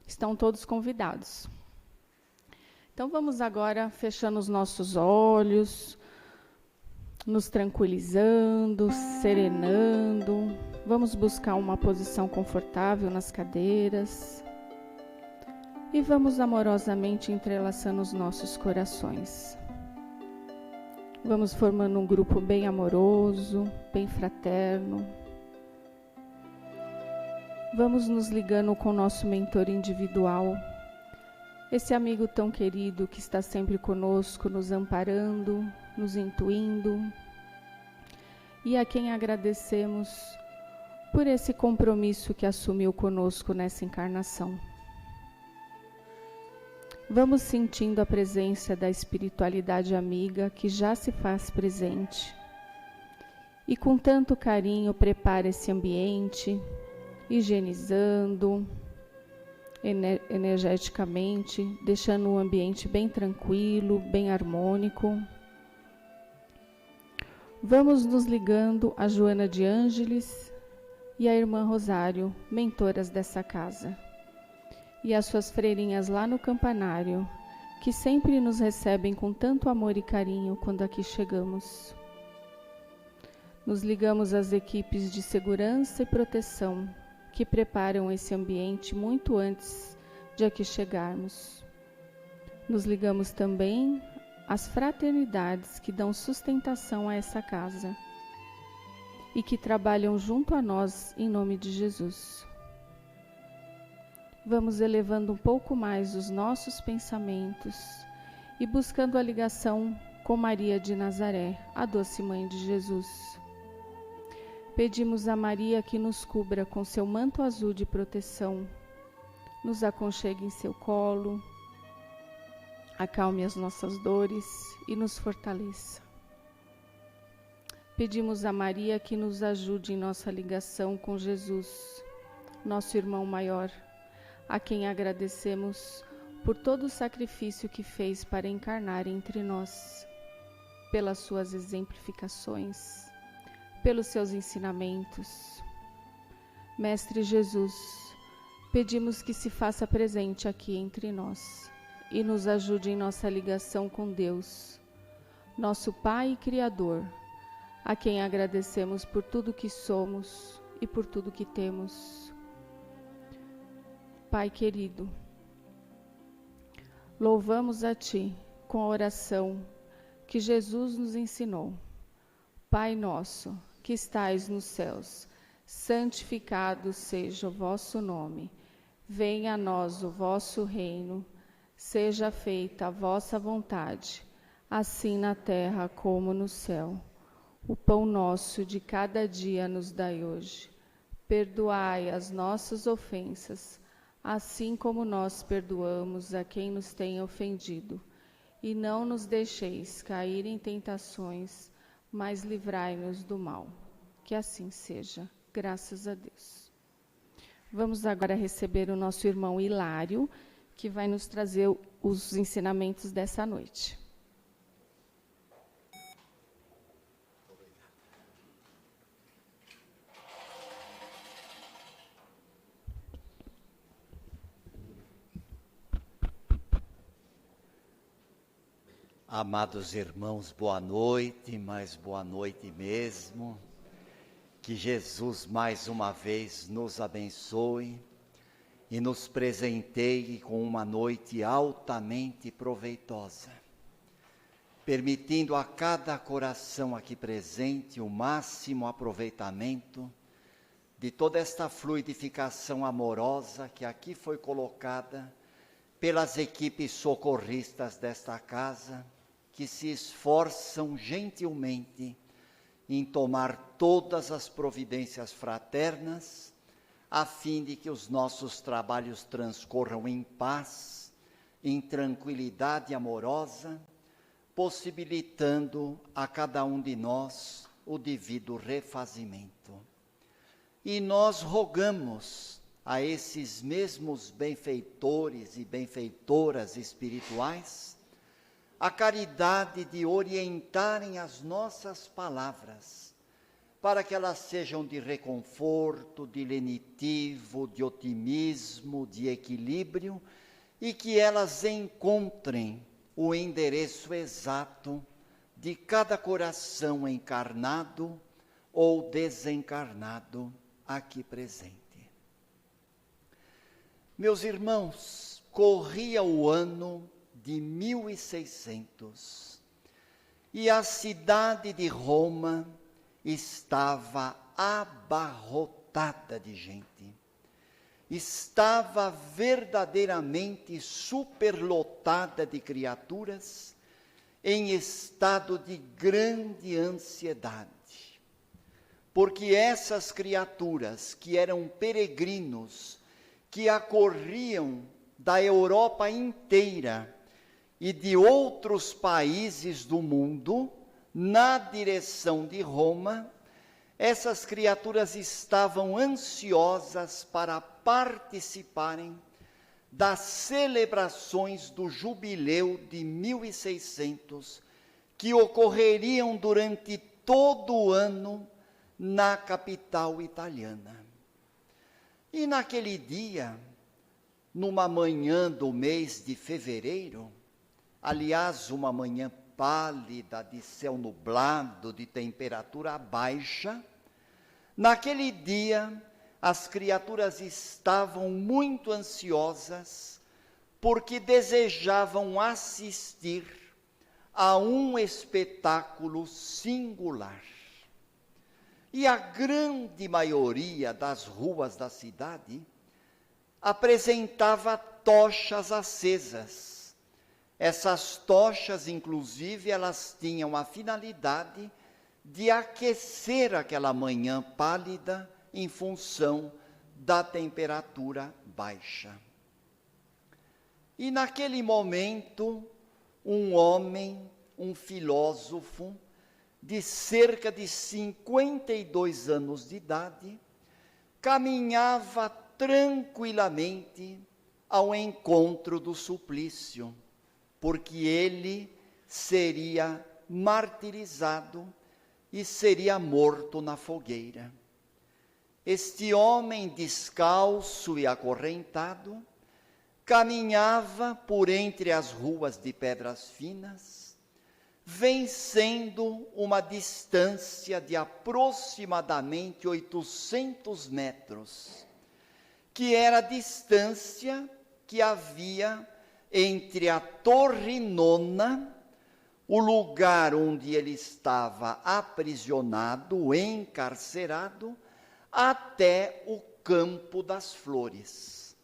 Estão todos convidados. Então vamos agora fechando os nossos olhos, nos tranquilizando, serenando. Vamos buscar uma posição confortável nas cadeiras. E vamos amorosamente entrelaçando os nossos corações. Vamos formando um grupo bem amoroso, bem fraterno. Vamos nos ligando com o nosso mentor individual, esse amigo tão querido que está sempre conosco, nos amparando, nos intuindo, e a quem agradecemos por esse compromisso que assumiu conosco nessa encarnação. Vamos sentindo a presença da espiritualidade amiga que já se faz presente e com tanto carinho prepara esse ambiente, higienizando energeticamente, deixando o ambiente bem tranquilo, bem harmônico. Vamos nos ligando a Joana de Ângeles e a irmã Rosário, mentoras dessa casa, e as suas freirinhas lá no campanário, que sempre nos recebem com tanto amor e carinho quando aqui chegamos. Nos ligamos às equipes de segurança e proteção, que preparam esse ambiente muito antes de aqui chegarmos. Nos ligamos também às fraternidades que dão sustentação a essa casa e que trabalham junto a nós em nome de Jesus. Vamos elevando um pouco mais os nossos pensamentos e buscando a ligação com Maria de Nazaré, a doce mãe de Jesus. Pedimos a Maria que nos cubra com seu manto azul de proteção, nos aconchegue em seu colo, acalme as nossas dores e nos fortaleça. Pedimos a Maria que nos ajude em nossa ligação com Jesus, nosso irmão maior, a quem agradecemos por todo o sacrifício que fez para encarnar entre nós, pelas suas exemplificações, pelos seus ensinamentos. Mestre Jesus, pedimos que se faça presente aqui entre nós e nos ajude em nossa ligação com Deus, nosso Pai e Criador, a quem agradecemos por tudo que somos e por tudo que temos. Pai querido, louvamos a Ti com a oração que Jesus nos ensinou. Pai nosso, que estais nos céus, santificado seja o vosso nome. Venha a nós o vosso reino, seja feita a vossa vontade, assim na terra como no céu. O pão nosso de cada dia nos dai hoje. Perdoai as nossas ofensas, assim como nós perdoamos a quem nos tem ofendido. E não nos deixeis cair em tentações, mas livrai-nos do mal. Que assim seja, graças a Deus. Vamos agora receber o nosso irmão Hilário, que vai nos trazer os ensinamentos dessa noite. Amados irmãos, boa noite, mas boa noite mesmo. Que Jesus mais uma vez nos abençoe e nos presenteie com uma noite altamente proveitosa, permitindo a cada coração aqui presente o máximo aproveitamento de toda esta fluidificação amorosa que aqui foi colocada pelas equipes socorristas desta casa, que se esforçam gentilmente em tomar todas as providências fraternas, a fim de que os nossos trabalhos transcorram em paz, em tranquilidade amorosa, possibilitando a cada um de nós o devido refazimento. E nós rogamos a esses mesmos benfeitores e benfeitoras espirituais a caridade de orientarem as nossas palavras, para que elas sejam de reconforto, de lenitivo, de otimismo, de equilíbrio, e que elas encontrem o endereço exato de cada coração encarnado ou desencarnado aqui presente. Meus irmãos, corria o ano de 1600 e a cidade de Roma estava abarrotada de gente. Estava verdadeiramente superlotada de criaturas em estado de grande ansiedade. Porque essas criaturas que eram peregrinos, que acorriam da Europa inteira e de outros países do mundo, na direção de Roma, essas criaturas estavam ansiosas para participarem das celebrações do jubileu de 1600, que ocorreriam durante todo o ano na capital italiana. E naquele dia, numa manhã do mês de fevereiro, aliás, uma manhã pálida, de céu nublado, de temperatura baixa, naquele dia as criaturas estavam muito ansiosas porque desejavam assistir a um espetáculo singular. E a grande maioria das ruas da cidade apresentava tochas acesas. Essas tochas, inclusive, elas tinham a finalidade de aquecer aquela manhã pálida em função da temperatura baixa. E naquele momento, um homem, um filósofo, de cerca de 52 anos de idade, caminhava tranquilamente ao encontro do suplício, porque ele seria martirizado e seria morto na fogueira. Este homem descalço e acorrentado caminhava por entre as ruas de pedras finas, vencendo uma distância de aproximadamente 800 metros, que era a distância que havia entre a Torre Nona, o lugar onde ele estava aprisionado, encarcerado, até o Campo das Flores.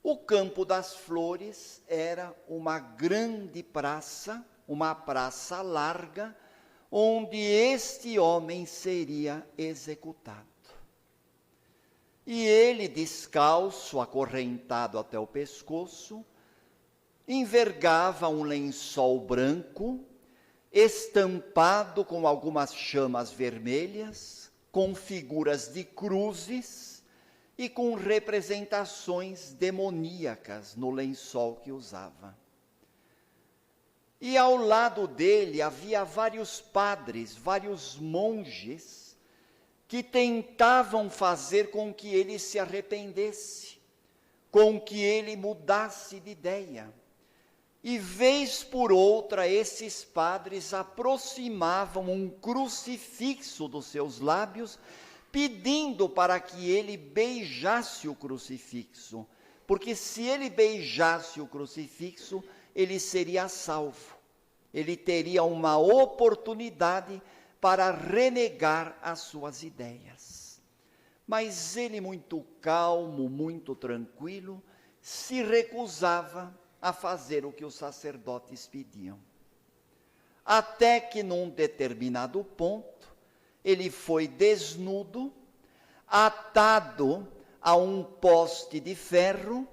O Campo das Flores era uma grande praça, uma praça larga, onde este homem seria executado. E ele, descalço, acorrentado até o pescoço, envergava um lençol branco, estampado com algumas chamas vermelhas, com figuras de cruzes e com representações demoníacas no lençol que usava. E ao lado dele havia vários padres, vários monges, que tentavam fazer com que ele se arrependesse, com que ele mudasse de ideia. E vez por outra, esses padres aproximavam um crucifixo dos seus lábios, pedindo para que ele beijasse o crucifixo, porque se ele beijasse o crucifixo, ele seria salvo. Ele teria uma oportunidade para renegar as suas ideias. Mas ele, muito calmo, muito tranquilo, se recusava a fazer o que os sacerdotes pediam. Até que num determinado ponto, ele foi desnudo, atado a um poste de ferro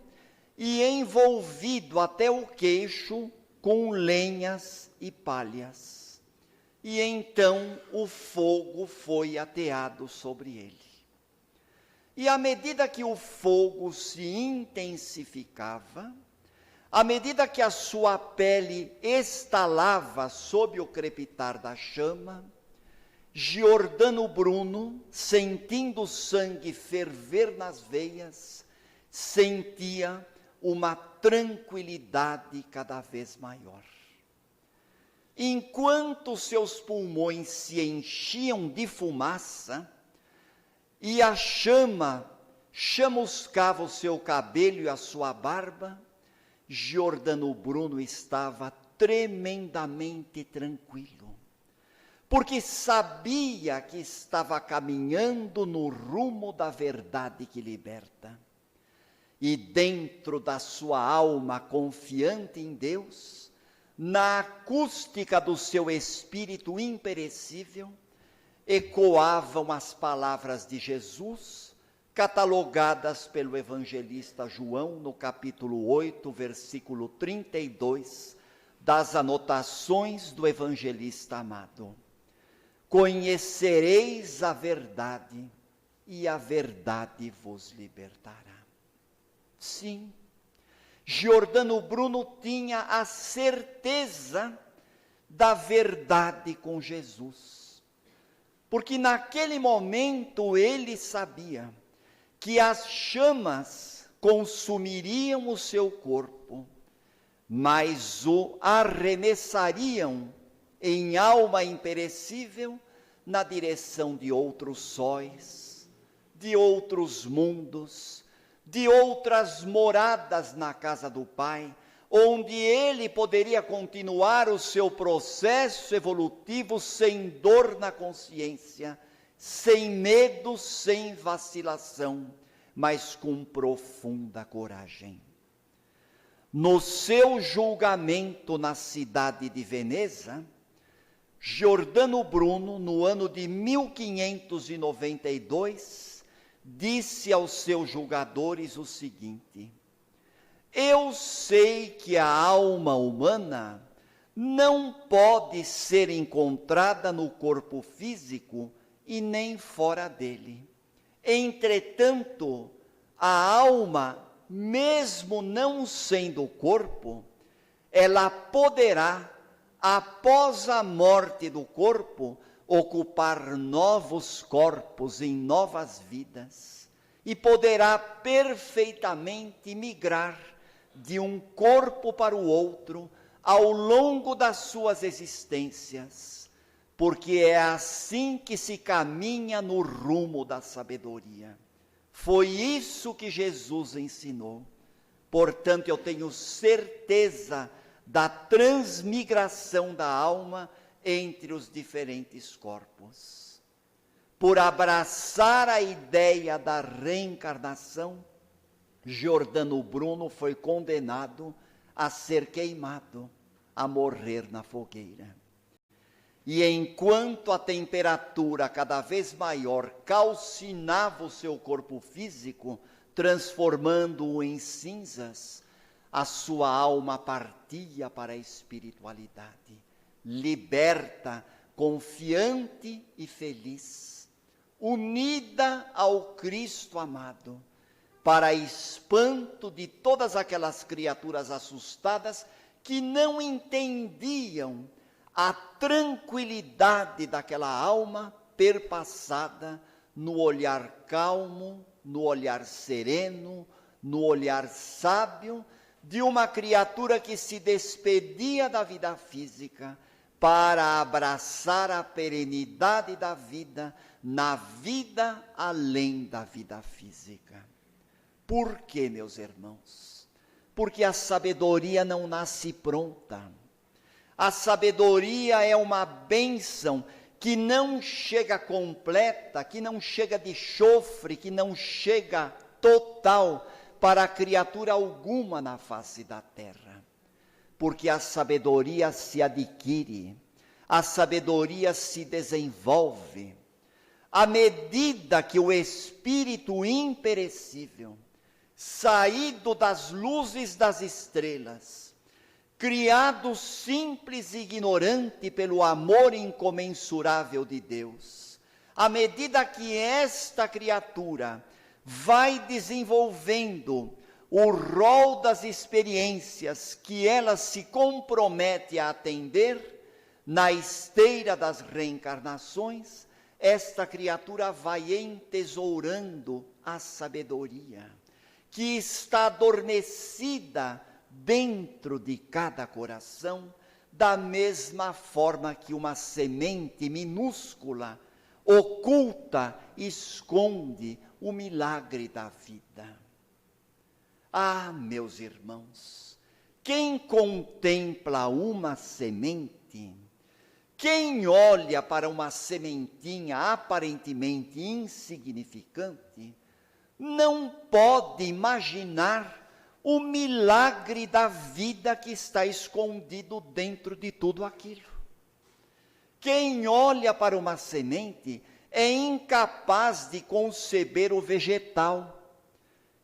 e envolvido até o queixo com lenhas e palhas. E então o fogo foi ateado sobre ele. E à medida que o fogo se intensificava, à medida que a sua pele estalava sob o crepitar da chama, Giordano Bruno, sentindo o sangue ferver nas veias, sentia uma tranquilidade cada vez maior. Enquanto seus pulmões se enchiam de fumaça e a chama chamuscava o seu cabelo e a sua barba, Giordano Bruno estava tremendamente tranquilo, porque sabia que estava caminhando no rumo da verdade que liberta. E dentro da sua alma confiante em Deus, na acústica do seu espírito imperecível, ecoavam as palavras de Jesus, catalogadas pelo evangelista João no capítulo 8, versículo 32, das anotações do evangelista amado. Conhecereis a verdade, e a verdade vos libertará. Sim, Giordano Bruno tinha a certeza da verdade com Jesus, porque naquele momento ele sabia que as chamas consumiriam o seu corpo, mas o arremessariam em alma imperecível na direção de outros sóis, de outros mundos, de outras moradas na casa do Pai, onde ele poderia continuar o seu processo evolutivo sem dor na consciência, sem medo, sem vacilação, mas com profunda coragem. No seu julgamento na cidade de Veneza, Giordano Bruno, no ano de 1592, disse aos seus julgadores o seguinte: eu sei que a alma humana não pode ser encontrada no corpo físico e nem fora dele. Entretanto, a alma, mesmo não sendo o corpo, ela poderá, após a morte do corpo, ocupar novos corpos em novas vidas e poderá perfeitamente migrar de um corpo para o outro ao longo das suas existências, porque é assim que se caminha no rumo da sabedoria. Foi isso que Jesus ensinou. Portanto, eu tenho certeza da transmigração da alma entre os diferentes corpos. Por abraçar a ideia da reencarnação, Giordano Bruno foi condenado a ser queimado, a morrer na fogueira. E enquanto a temperatura cada vez maior calcinava o seu corpo físico, transformando-o em cinzas, a sua alma partia para a espiritualidade, liberta, confiante e feliz, unida ao Cristo amado, para espanto de todas aquelas criaturas assustadas que não entendiam a tranquilidade daquela alma perpassada no olhar calmo, no olhar sereno, no olhar sábio, de uma criatura que se despedia da vida física para abraçar a perenidade da vida, na vida além da vida física. Por quê, meus irmãos? Porque a sabedoria não nasce pronta. A sabedoria é uma bênção que não chega completa, que não chega de chofre, que não chega total para criatura alguma na face da terra. Porque a sabedoria se adquire, a sabedoria se desenvolve, à medida que o espírito imperecível, saído das luzes das estrelas, criado simples e ignorante pelo amor incomensurável de Deus, à medida que esta criatura vai desenvolvendo o rol das experiências que ela se compromete a atender, Na esteira das reencarnações, esta criatura vai entesourando a sabedoria, que está adormecida dentro de cada coração, da mesma forma que uma semente minúscula oculta, esconde o milagre da vida. Ah, meus irmãos, quem contempla uma semente, quem olha para uma sementinha aparentemente insignificante, não pode imaginar o milagre da vida que está escondido dentro de tudo aquilo. Quem olha para uma semente é incapaz de conceber o vegetal,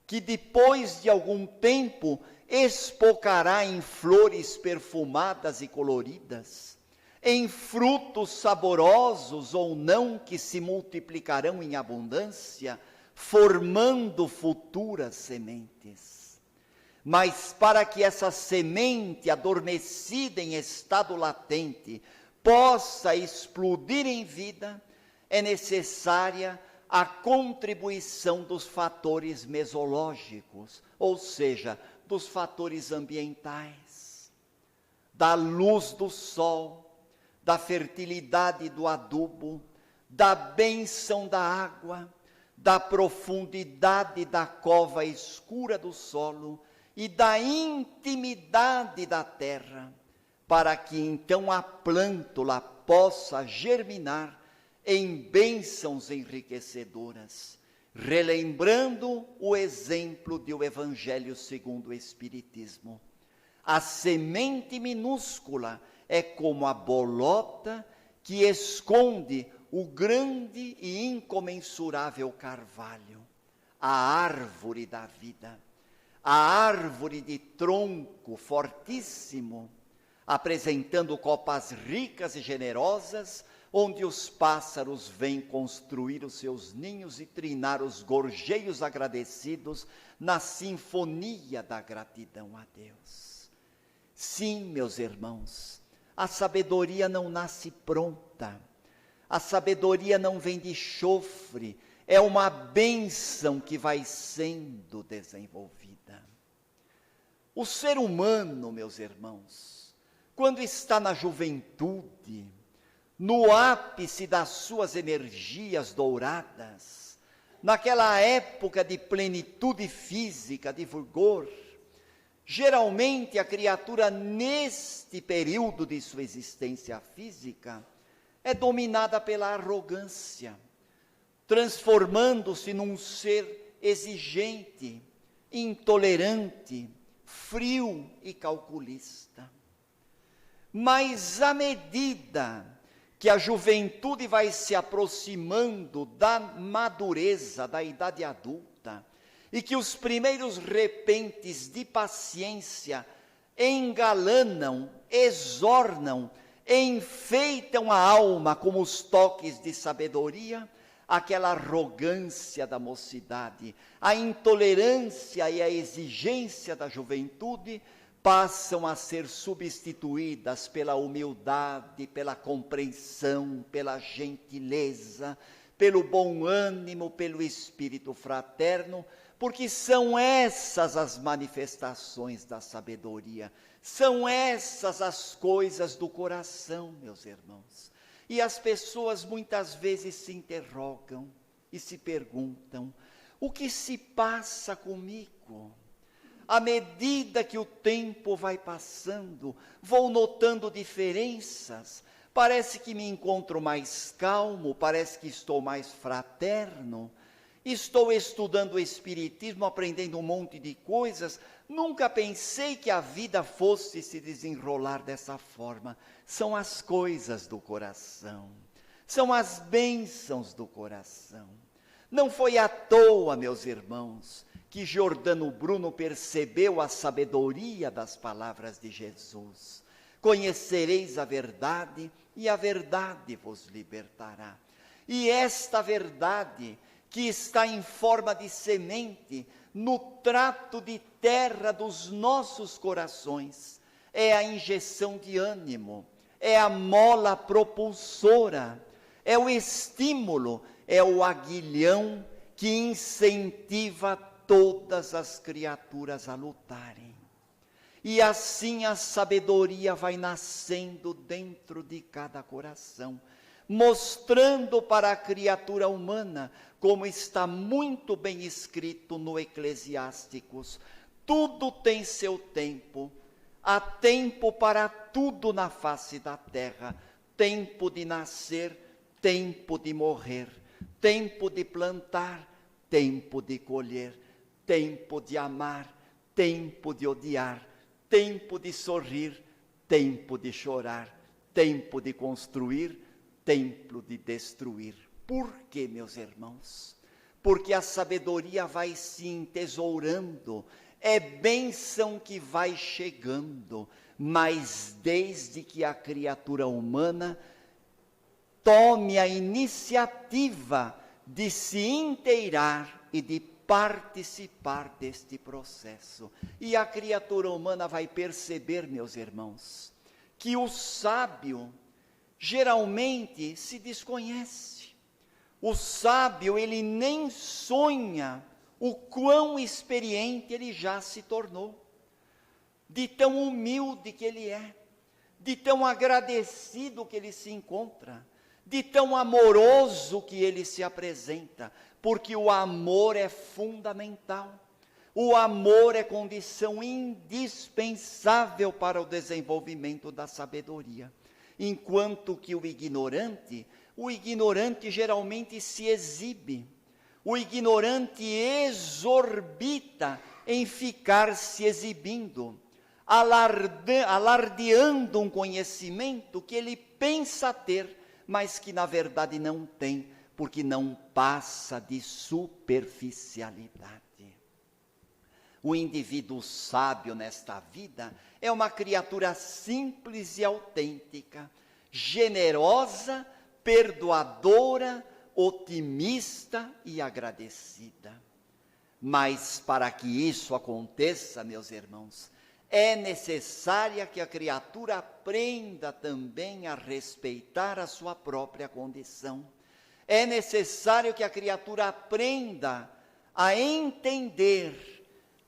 que depois de algum tempo espocará em flores perfumadas e coloridas, em frutos saborosos ou não que se multiplicarão em abundância, formando futuras sementes. Mas para que essa semente adormecida em estado latente possa explodir em vida, é necessária a contribuição dos fatores mesológicos, ou seja, dos fatores ambientais, da luz do sol, da fertilidade do adubo, da bênção da água, da profundidade da cova escura do solo e da intimidade da terra, para que então a plântula possa germinar em bênçãos enriquecedoras, relembrando o exemplo do Evangelho segundo o Espiritismo. A semente minúscula é como a bolota que esconde o grande e incomensurável carvalho, a árvore da vida, a árvore de tronco fortíssimo, apresentando copas ricas e generosas, onde os pássaros vêm construir os seus ninhos e trinar os gorjeios agradecidos na sinfonia da gratidão a Deus. Sim, meus irmãos, a sabedoria não nasce pronta, a sabedoria não vem de chofre, é uma bênção que vai sendo desenvolvida. O ser humano, meus irmãos, quando está na juventude, no ápice das suas energias douradas, naquela época de plenitude física, de vigor, geralmente a criatura neste período de sua existência física é dominada pela arrogância, transformando-se num ser exigente, intolerante, frio e calculista. Mas à medida que a juventude vai se aproximando da madureza, da idade adulta, e que os primeiros repentes de paciência engalanam, exornam, enfeitam a alma como os toques de sabedoria, aquela arrogância da mocidade, a intolerância e a exigência da juventude passam a ser substituídas pela humildade, pela compreensão, pela gentileza, pelo bom ânimo, pelo espírito fraterno, porque são essas as manifestações da sabedoria, são essas as coisas do coração, meus irmãos. E as pessoas muitas vezes se interrogam e se perguntam: o que se passa comigo? À medida que o tempo vai passando, vou notando diferenças. Parece que me encontro mais calmo, parece que estou mais fraterno. Estou estudando o Espiritismo, aprendendo um monte de coisas. Nunca pensei que a vida fosse se desenrolar dessa forma. São as coisas do coração, são as bênçãos do coração. Não foi à toa, meus irmãos, que Giordano Bruno percebeu a sabedoria das palavras de Jesus. Conhecereis a verdade e a verdade vos libertará. E esta verdade, que está em forma de semente, no trato de terra dos nossos corações, é a injeção de ânimo, é a mola propulsora, é o estímulo, é o aguilhão que incentiva todas as criaturas a lutarem. E assim a sabedoria vai nascendo dentro de cada coração, mostrando para a criatura humana, como está muito bem escrito no Eclesiásticos, tudo tem seu tempo, há tempo para tudo na face da terra, tempo de nascer, tempo de morrer, tempo de plantar, tempo de colher, tempo de amar, tempo de odiar, tempo de sorrir, tempo de chorar, tempo de construir, tempo de destruir. Por quê, meus irmãos? Porque a sabedoria vai se entesourando, é bênção que vai chegando, mas desde que a criatura humana tome a iniciativa de se inteirar e de participar deste processo. E a criatura humana vai perceber, meus irmãos, que o sábio geralmente se desconhece. O sábio, ele nem sonha o quão experiente ele já se tornou, de tão humilde que ele é, de tão agradecido que ele se encontra, de tão amoroso que ele se apresenta, porque o amor é fundamental, o amor é condição indispensável para o desenvolvimento da sabedoria, enquanto que o ignorante geralmente se exibe, o ignorante exorbita em ficar se exibindo, alardeando um conhecimento que ele pensa ter, mas que na verdade não tem, porque não passa de superficialidade. O indivíduo sábio nesta vida é uma criatura simples e autêntica, generosa, perdoadora, otimista e agradecida. Mas para que isso aconteça, meus irmãos, é necessária que a criatura aprenda também a respeitar a sua própria condição. É necessário que a criatura aprenda a entender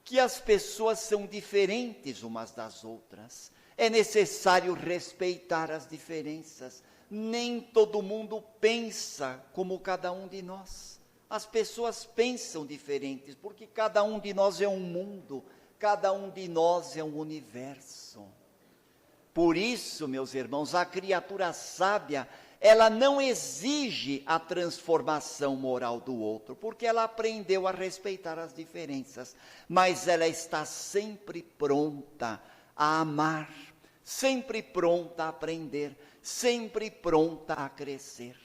que as pessoas são diferentes umas das outras. É necessário respeitar as diferenças. Nem todo mundo pensa como cada um de nós. As pessoas pensam diferentes, porque cada um de nós é um mundo, cada um de nós é um universo. Por isso, meus irmãos, a criatura sábia, ela não exige a transformação moral do outro, porque ela aprendeu a respeitar as diferenças, mas ela está sempre pronta a amar, sempre pronta a aprender, sempre pronta a crescer.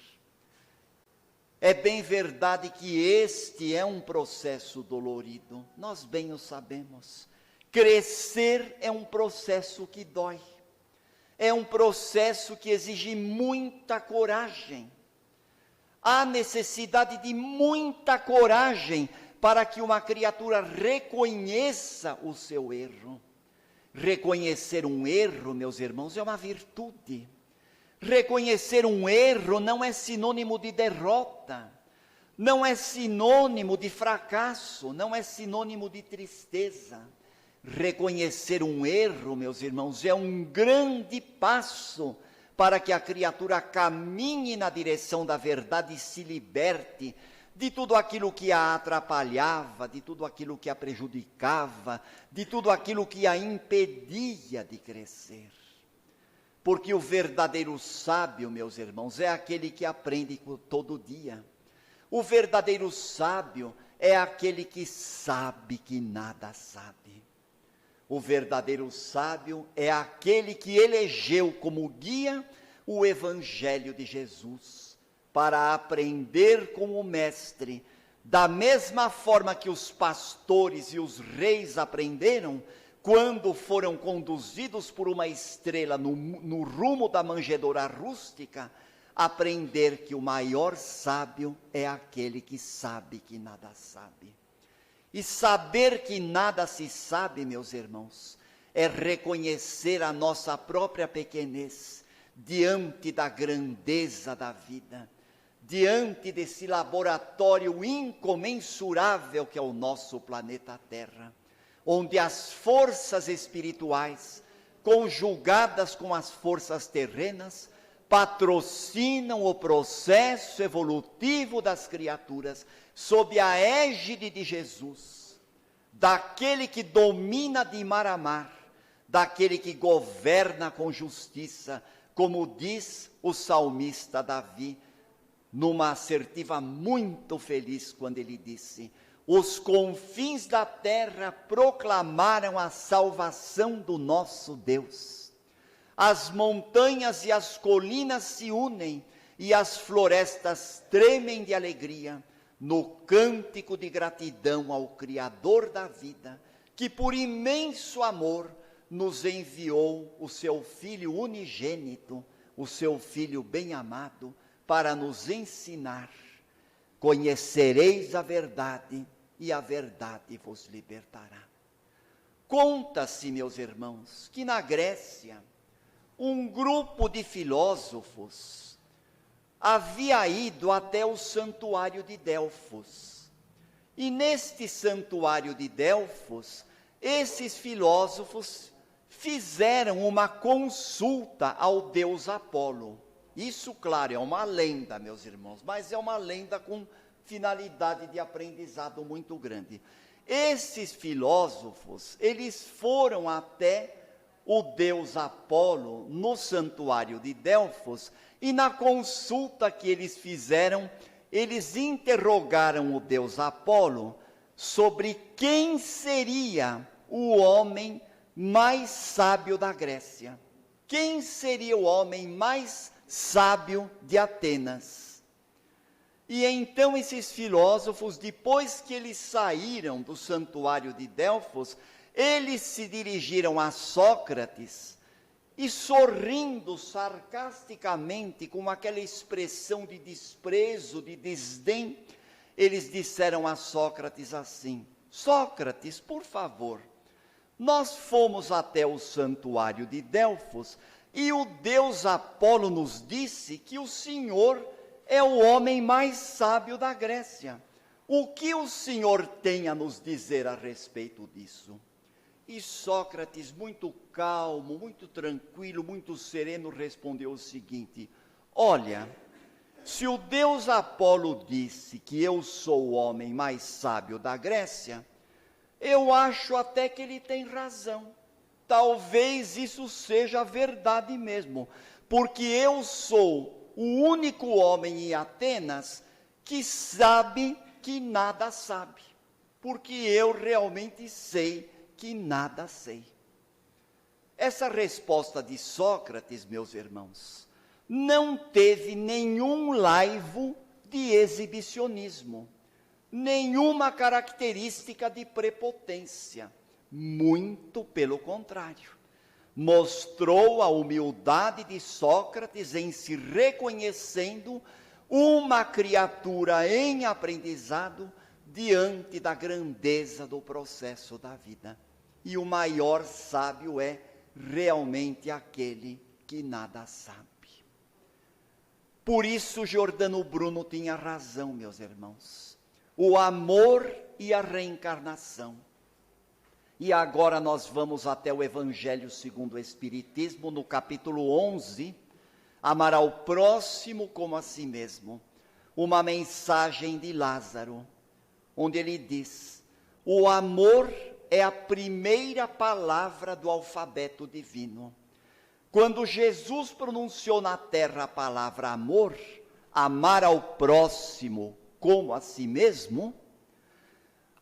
É bem verdade que este é um processo dolorido, nós bem o sabemos. Crescer é um processo que dói. É um processo que exige muita coragem. Há necessidade de muita coragem para que uma criatura reconheça o seu erro. Reconhecer um erro, meus irmãos, é uma virtude. Reconhecer um erro não é sinônimo de derrota, não é sinônimo de fracasso, não é sinônimo de tristeza. Reconhecer um erro, meus irmãos, é um grande passo para que a criatura caminhe na direção da verdade e se liberte de tudo aquilo que a atrapalhava, de tudo aquilo que a prejudicava, de tudo aquilo que a impedia de crescer. Porque o verdadeiro sábio, meus irmãos, é aquele que aprende todo dia. O verdadeiro sábio é aquele que sabe que nada sabe. O verdadeiro sábio é aquele que elegeu como guia o Evangelho de Jesus, para aprender com o Mestre, da mesma forma que os pastores e os reis aprenderam, quando foram conduzidos por uma estrela no rumo da manjedoura rústica, aprender que o maior sábio é aquele que sabe que nada sabe. E saber que nada se sabe, meus irmãos, é reconhecer a nossa própria pequenez, diante da grandeza da vida, diante desse laboratório incomensurável que é o nosso planeta Terra, onde as forças espirituais, conjugadas com as forças terrenas, patrocinam o processo evolutivo das criaturas, sob a égide de Jesus, daquele que domina de mar a mar, daquele que governa com justiça, como diz o salmista Davi, numa assertiva muito feliz, quando ele disse: os confins da terra proclamaram a salvação do nosso Deus. As montanhas e as colinas se unem e as florestas tremem de alegria no cântico de gratidão ao Criador da vida, que por imenso amor nos enviou o seu Filho unigênito, o seu Filho bem-amado, para nos ensinar: conhecereis a verdade e a verdade vos libertará. Conta-se, meus irmãos, que na Grécia, um grupo de filósofos havia ido até o santuário de Delfos. E neste santuário de Delfos, esses filósofos fizeram uma consulta ao deus Apolo. Isso, claro, é uma lenda, meus irmãos, mas é uma lenda com finalidade de aprendizado muito grande. Esses filósofos, eles foram até o deus Apolo no santuário de Delfos, e na consulta que eles fizeram, eles interrogaram o deus Apolo sobre quem seria o homem mais sábio da Grécia. Quem seria o homem mais sábio de Atenas? E então esses filósofos, depois que eles saíram do santuário de Delfos, eles se dirigiram a Sócrates e, sorrindo sarcasticamente, com aquela expressão de desprezo, de desdém, eles disseram a Sócrates assim: Sócrates, por favor, nós fomos até o santuário de Delfos e o deus Apolo nos disse que o senhor é o homem mais sábio da Grécia. O que o senhor tem a nos dizer a respeito disso? E Sócrates, muito calmo, muito tranquilo, muito sereno, respondeu o seguinte: olha, se o deus Apolo disse que eu sou o homem mais sábio da Grécia, eu acho até que ele tem razão. Talvez isso seja verdade mesmo, porque eu sou o único homem em Atenas que sabe que nada sabe, porque eu realmente sei que nada sei. Essa resposta de Sócrates, meus irmãos, não teve nenhum laivo de exibicionismo, nenhuma característica de prepotência, muito pelo contrário. Mostrou a humildade de Sócrates em se reconhecendo uma criatura em aprendizado diante da grandeza do processo da vida. E o maior sábio é realmente aquele que nada sabe. Por isso Giordano Bruno tinha razão, meus irmãos. O amor e a reencarnação. E agora nós vamos até o Evangelho segundo o Espiritismo, no capítulo 11, amar ao próximo como a si mesmo. Uma mensagem de Lázaro, onde ele diz: o amor é a primeira palavra do alfabeto divino. Quando Jesus pronunciou na terra a palavra amor, amar ao próximo como a si mesmo,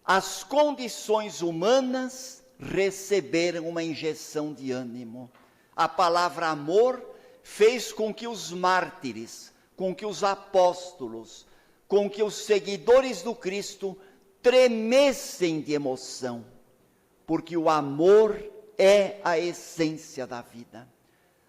as condições humanas receberam uma injeção de ânimo. A palavra amor fez com que os mártires, com que os apóstolos, com que os seguidores do Cristo tremessem de emoção, porque o amor é a essência da vida.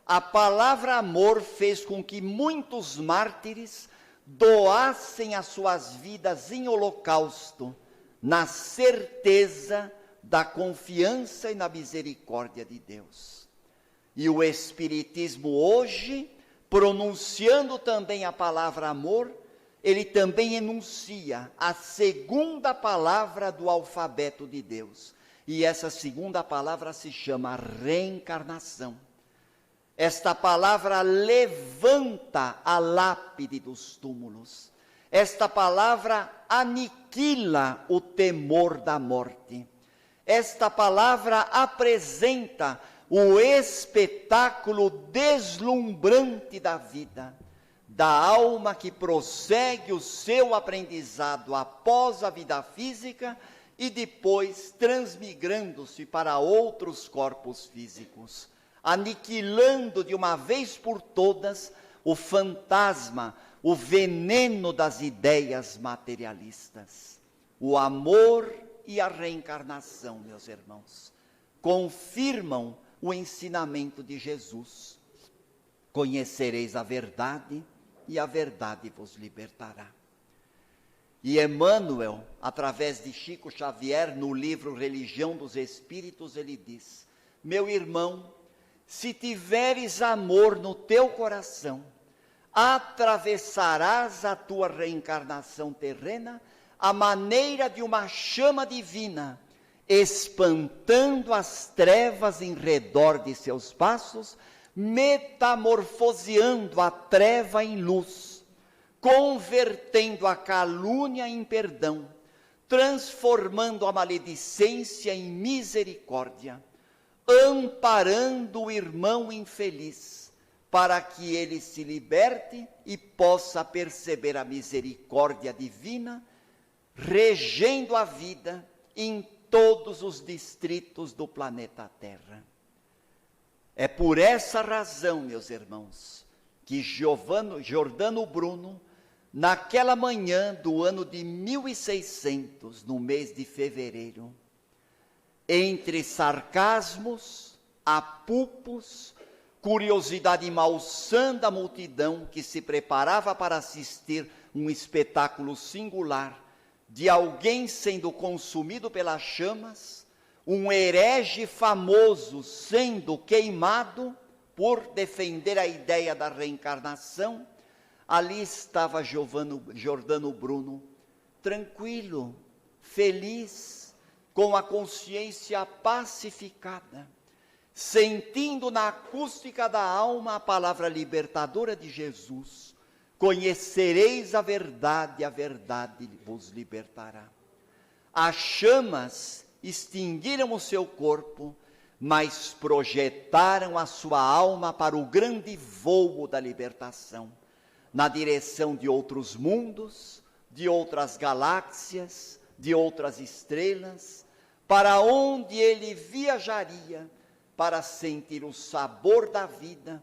A palavra amor fez com que muitos mártires doassem as suas vidas em holocausto, na certeza da confiança e na misericórdia de Deus. E o Espiritismo hoje, pronunciando também a palavra amor, ele também enuncia a segunda palavra do alfabeto de Deus. E essa segunda palavra se chama reencarnação. Esta palavra levanta a lápide dos túmulos. Esta palavra aniquila o temor da morte. Esta palavra apresenta o espetáculo deslumbrante da vida, da alma que prossegue o seu aprendizado após a vida física e depois transmigrando-se para outros corpos físicos, aniquilando de uma vez por todas o fantasma, o veneno das ideias materialistas. O amor e a reencarnação, meus irmãos, confirmam o ensinamento de Jesus. Conhecereis a verdade e a verdade vos libertará. E Emmanuel, através de Chico Xavier, no livro Religião dos Espíritos, ele diz: meu irmão, se tiveres amor no teu coração, atravessarás a tua reencarnação terrena à maneira de uma chama divina, espantando as trevas em redor de seus passos, metamorfoseando a treva em luz, convertendo a calúnia em perdão, transformando a maledicência em misericórdia, amparando o irmão infeliz, para que ele se liberte e possa perceber a misericórdia divina, regendo a vida em todos os distritos do planeta Terra. É por essa razão, meus irmãos, que Giordano Bruno, naquela manhã do ano de 1600, no mês de fevereiro, entre sarcasmos, apupos, curiosidade malsã da multidão que se preparava para assistir um espetáculo singular de alguém sendo consumido pelas chamas, um herege famoso sendo queimado por defender a ideia da reencarnação, ali estava Giordano Bruno, tranquilo, feliz, com a consciência pacificada, sentindo na acústica da alma a palavra libertadora de Jesus: conhecereis a verdade vos libertará. As chamas extinguiram o seu corpo, mas projetaram a sua alma para o grande voo da libertação, na direção de outros mundos, de outras galáxias, de outras estrelas, para onde ele viajaria para sentir o sabor da vida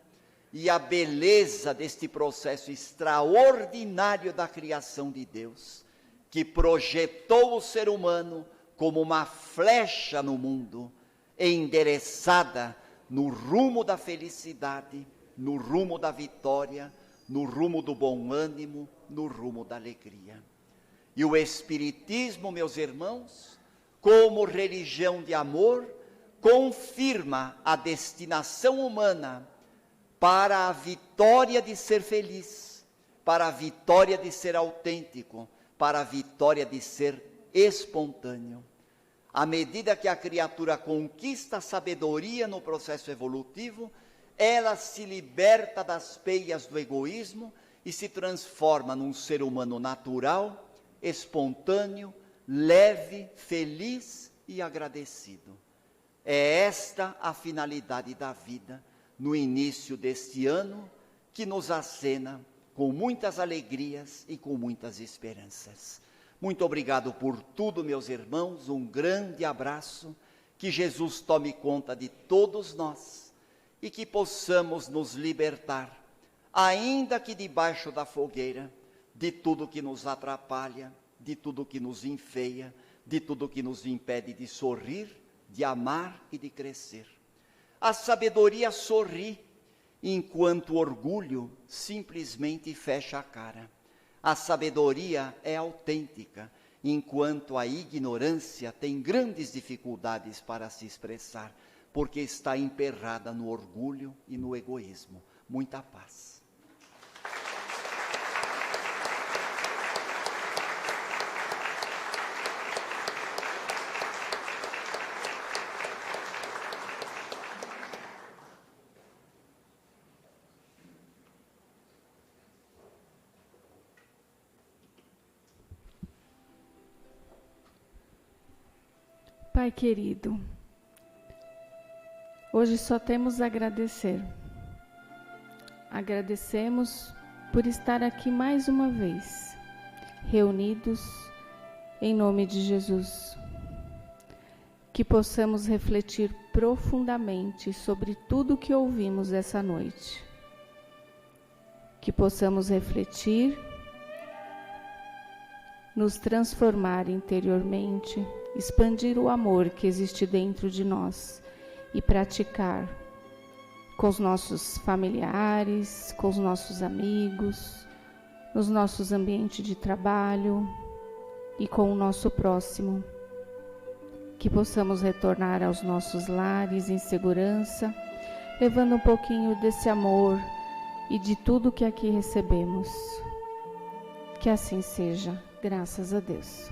e a beleza deste processo extraordinário da criação de Deus, que projetou o ser humano como uma flecha no mundo, endereçada no rumo da felicidade, no rumo da vitória, no rumo do bom ânimo, no rumo da alegria. E o Espiritismo, meus irmãos, como religião de amor, confirma a destinação humana para a vitória de ser feliz, para a vitória de ser autêntico, para a vitória de ser espontâneo. À medida que a criatura conquista a sabedoria no processo evolutivo, ela se liberta das peias do egoísmo e se transforma num ser humano natural, espontâneo, leve, feliz e agradecido. É esta a finalidade da vida no início deste ano, que nos acena com muitas alegrias e com muitas esperanças. Muito obrigado por tudo, meus irmãos, um grande abraço, que Jesus tome conta de todos nós e que possamos nos libertar, ainda que debaixo da fogueira, de tudo que nos atrapalha, de tudo que nos enfeia, de tudo que nos impede de sorrir, de amar e de crescer. A sabedoria sorri, enquanto o orgulho simplesmente fecha a cara. A sabedoria é autêntica, enquanto a ignorância tem grandes dificuldades para se expressar. porque está emperrada no orgulho e no egoísmo. Muita paz. Pai querido, hoje só temos a agradecer. Agradecemos por estar aqui mais uma vez, reunidos em nome de Jesus. Que possamos refletir profundamente sobre tudo que ouvimos essa noite. Que possamos refletir, nos transformar interiormente, expandir o amor que existe dentro de nós e praticar com os nossos familiares, com os nossos amigos, nos nossos ambientes de trabalho e com o nosso próximo. Que possamos retornar aos nossos lares em segurança, levando um pouquinho desse amor e de tudo que aqui recebemos. Que assim seja, graças a Deus.